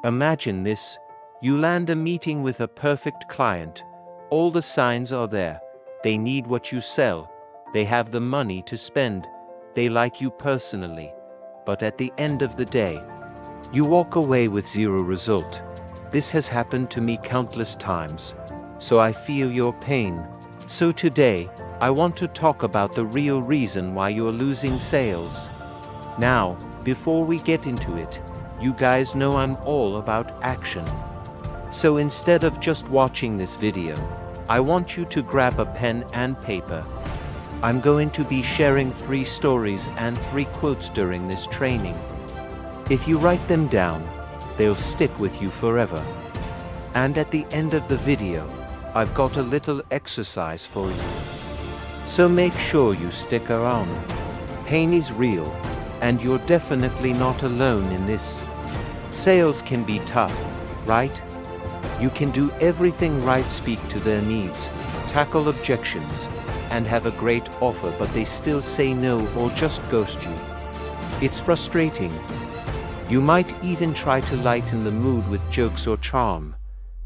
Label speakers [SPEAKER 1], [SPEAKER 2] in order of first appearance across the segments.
[SPEAKER 1] Imagine this. You land a meeting with a perfect client. All the signs are there. They need what you sell. They have the money to spend. They like you personally. But at the end of the day, you walk away with zero result. This has happened to me countless times. So I feel your pain. So today, I want to talk about the real reason why you're losing sales. Now, before we get into it, you guys know I'm all about action. So instead of just watching this video, I want you to grab a pen and paper. I'm going to be sharing 3 stories and 3 quotes during this training. If you write them down, they'll stick with you forever. And at the end of the video, I've got a little exercise for you. So make sure you stick around. Pain is real, and you're definitely not alone in this. Sales can be tough, right? You can do everything right, speak to their needs, tackle objections, and have a great offer, but they still say no or just ghost you. It's frustrating. You might even try to lighten the mood with jokes or charm,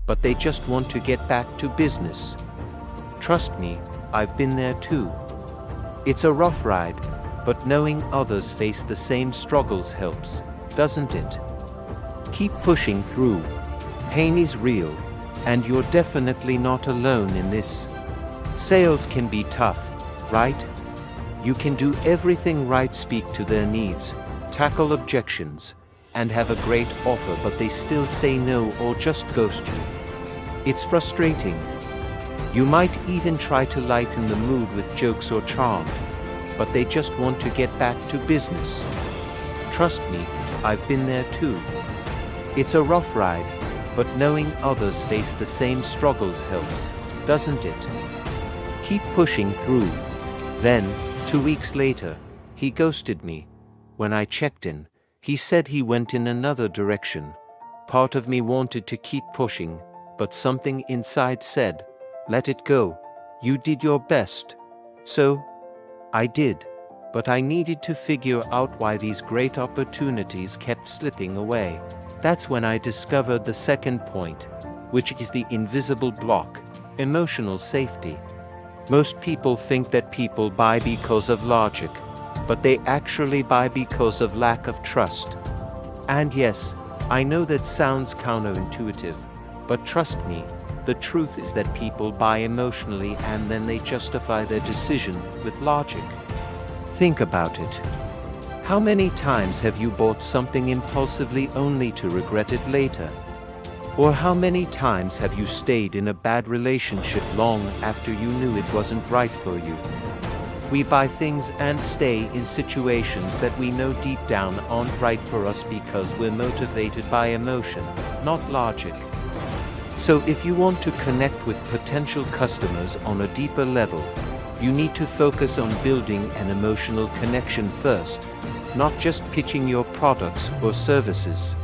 [SPEAKER 1] but they just want to get back to business. Trust me, I've been there too. It's a rough ride, but knowing others face the same struggles helps, doesn't it? Keep pushing through. Pain is real, and you're definitely not alone in this. Sales can be tough, right? You can do everything right, speak to their needs, tackle objections, and have a great offer, but they still say no or just ghost you. It's frustrating. You might even try to lighten the mood with jokes or charm, but they just want to get back to business. Trust me, I've been there too. It's a rough ride, but knowing others face the same struggles helps, doesn't it? Keep pushing through. Then, 2 weeks later, he ghosted me. When I checked in, he said he went in another direction. Part of me wanted to keep pushing, but something inside said, let it go. You did your best. So, I did. But I needed to figure out why these great opportunities kept slipping away. That's when I discovered the second point, which is the invisible block, emotional safety. Most people think that people buy because of logic, but they actually buy because of lack of trust. And yes, I know that sounds counterintuitive, but trust me, the truth is that people buy emotionally and then they justify their decision with logic. Think about it. How many times have you bought something impulsively only to regret it later? Or how many times have you stayed in a bad relationship long after you knew it wasn't right for you? We buy things and stay in situations that we know deep down aren't right for us because we're motivated by emotion, not logic. So if you want to connect with potential customers on a deeper level, you need to focus on building an emotional connection first, not just pitching your products or services.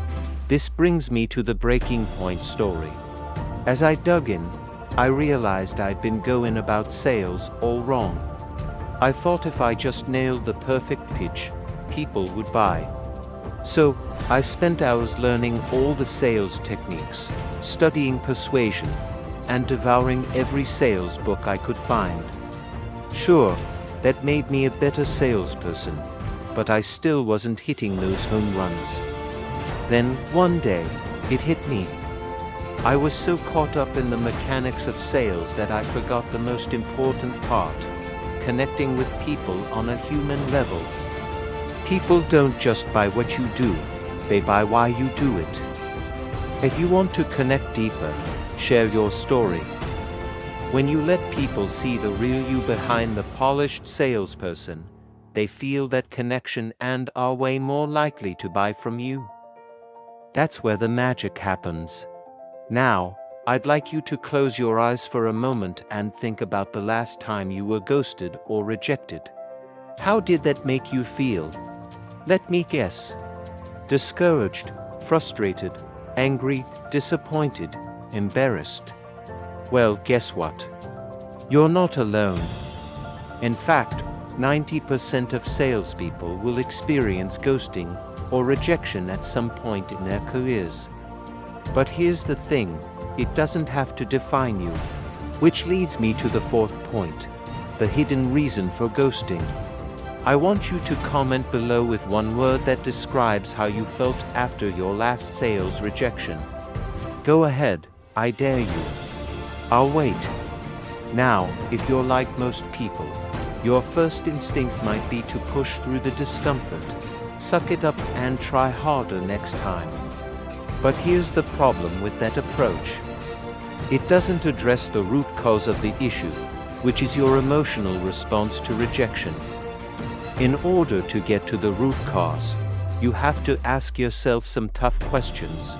[SPEAKER 1] This brings me to the breaking point story. As I dug in, I realized I'd been going about sales all wrong. I thought if I just nailed the perfect pitch, people would buy. So, I spent hours learning all the sales techniques, studying persuasion, and devouring every sales book I could find. Sure, that made me a better salesperson, but I still wasn't hitting those home runs. Then, one day, it hit me. I was so caught up in the mechanics of sales that I forgot the most important part, connecting with people on a human level. People don't just buy what you do, they buy why you do it. If you want to connect deeper, share your story. When you let people see the real you behind the polished salesperson, they feel that connection and are way more likely to buy from you. That's where the magic happens. Now, I'd like you to close your eyes for a moment and think about the last time you were ghosted or rejected. How did that make you feel? Let me guess. Discouraged, frustrated, angry, disappointed, embarrassed. Well, guess what? You're not alone. In fact, 90% of salespeople will experience ghosting or rejection at some point in their careers. But here's the thing, it doesn't have to define you. Which leads me to the fourth point, the hidden reason for ghosting. I want you to comment below with one word that describes how you felt after your last sales rejection. Go ahead, I dare you. I'll wait. Now, if you're like most people, your first instinct might be to push through the discomfort, suck it up and try harder next time. But here's the problem with that approach. It doesn't address the root cause of the issue, which is your emotional response to rejection. In order to get to the root cause, you have to ask yourself some tough questions.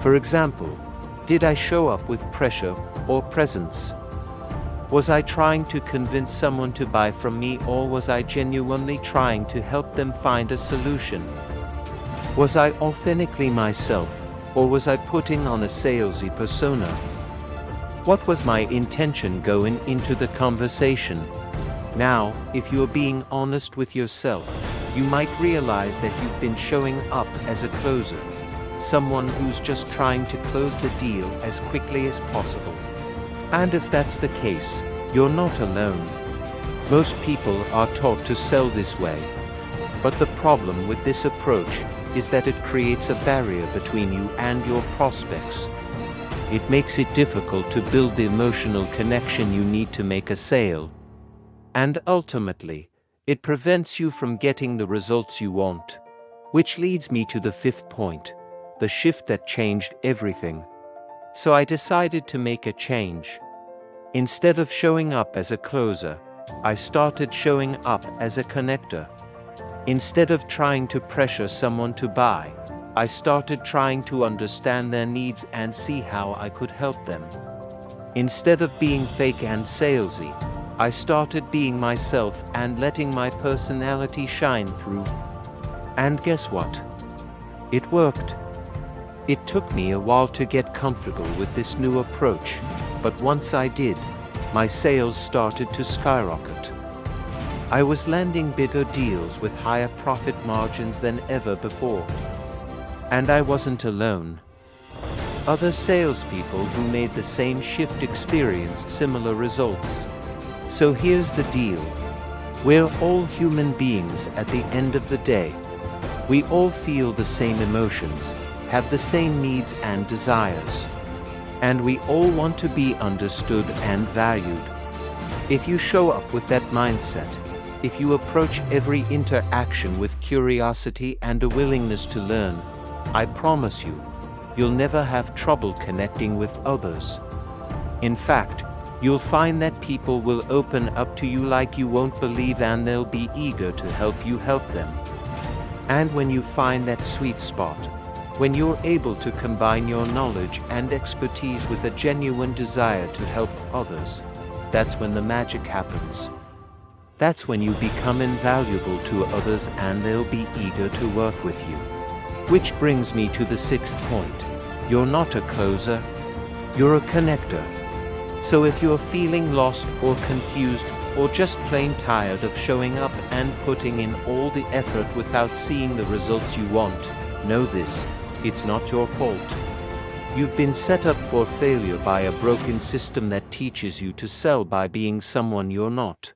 [SPEAKER 1] For example, did I show up with pressure or presence? Was I trying to convince someone to buy from me, or was I genuinely trying to help them find a solution? Was I authentically myself, or was I putting on a salesy persona? What was my intention going into the conversation? Now, if you're being honest with yourself, you might realize that you've been showing up as a closer, someone who's just trying to close the deal as quickly as possible. And if that's the case, you're not alone. Most people are taught to sell this way. But the problem with this approach is that it creates a barrier between you and your prospects. It makes it difficult to build the emotional connection you need to make a sale. And ultimately, it prevents you from getting the results you want. Which leads me to the fifth point, the shift that changed everything. So I decided to make a change. Instead of showing up as a closer, I started showing up as a connector. Instead of trying to pressure someone to buy, I started trying to understand their needs and see how I could help them. Instead of being fake and salesy, I started being myself and letting my personality shine through. And guess what? It worked. It took me a while to get comfortable with this new approach, but once I did, my sales started to skyrocket. I was landing bigger deals with higher profit margins than ever before. And I wasn't alone. Other salespeople who made the same shift experienced similar results. So here's the deal. We're all human beings at the end of the day. We all feel the same emotions, have the same needs and desires. And we all want to be understood and valued. If you show up with that mindset, if you approach every interaction with curiosity and a willingness to learn, I promise you, you'll never have trouble connecting with others. In fact, you'll find that people will open up to you like you won't believe, and they'll be eager to help you help them. And when you find that sweet spot, when you're able to combine your knowledge and expertise with a genuine desire to help others, that's when the magic happens. That's when you become invaluable to others and they'll be eager to work with you. Which brings me to the sixth point. You're not a closer, you're a connector. So if you're feeling lost or confused or just plain tired of showing up and putting in all the effort without seeing the results you want, know this, it's not your fault. You've been set up for failure by a broken system that teaches you to sell by being someone you're not.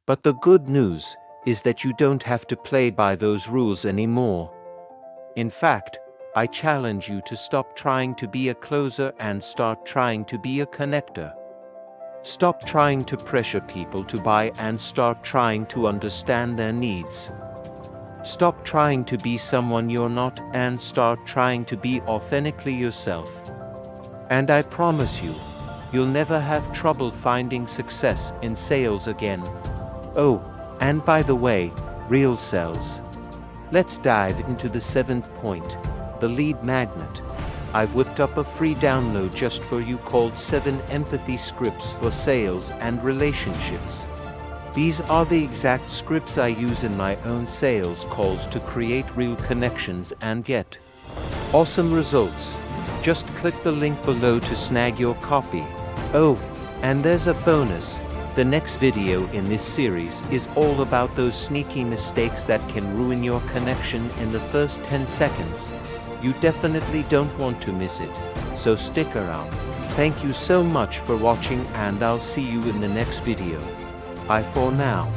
[SPEAKER 1] But the good news is that you don't have to play by those rules anymore. In fact, I challenge you to stop trying to be a closer and start trying to be a connector. Stop trying to pressure people to buy and start trying to understand their needs. Stop trying to be someone you're not and start trying to be authentically yourself. And I promise you, you'll never have trouble finding success in sales again. Oh, and by the way, real sales. Let's dive into the seventh point, the lead magnet. I've whipped up a free download just for you called 7 Empathy Scripts for Sales and Relationships. These are the exact scripts I use in my own sales calls to create real connections and get awesome results. Just click the link below to snag your copy. Oh, and there's a bonus. The next video in this series is all about those sneaky mistakes that can ruin your connection in the first 10 seconds. You definitely don't want to miss it, so stick around. Thank you so much for watching, and I'll see you in the next video. Bye for now.